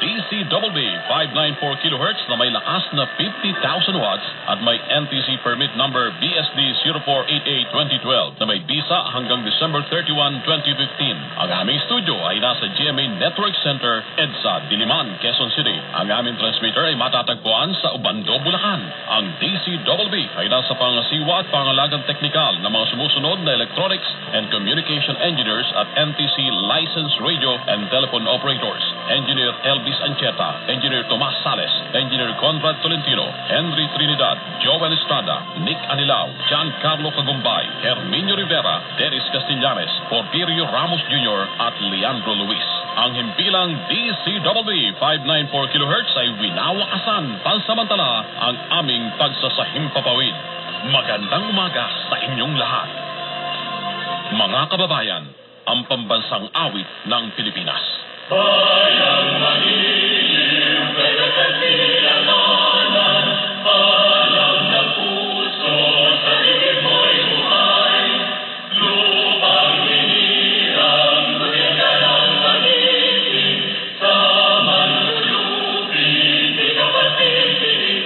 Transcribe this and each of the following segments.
DCBB 594 kHz na may lakas na 50,000 watts at may NTC permit number BSD 0488-2012 na may bisa hanggang December 31, 2015. Ang aming studio ay nasa GMA Network Center, EDSA, Diliman, Quezon City. Ang aming transmitter ay matatagpuan sa Ubando, Bulacan. Ang DCBB ay nasa pangasiwa at pangalagang teknikal ng mga sumusunod na electronics and communication engineers at NTC licensed radio and telephone operators. Engineer Elvis Ancheta, Engineer Tomas Sales, Engineer Conrad Tolentino, Henry Trinidad, Joel Estrada, Nick Anilao, Giancarlo Cagumbay, Herminio Rivera, Dennis Castellanes, Porfirio Ramos Jr. at Leandro Luis. Ang himpilang DCBB 594 kHz ay winawakasan pansamantala ang aming pagsasahimpapawid. Magandang umaga sa inyong lahat. Mga kababayan, ang pambansang awit ng Pilipinas. Bayang manilip, pero kasiyamanan, alam ng puso, sa ligid mo'y buhay. Lupang hinirang, buhira ng manitin, sa manlulupin, di ka patitigil.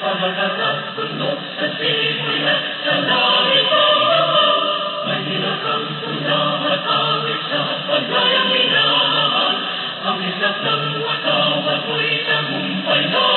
Kamatatak, sunod sa simoy at sa langit ang mahal. May hinakang unang at awit sa paglayang minamahal. Ang isap ng asawa ko'y tagumpay na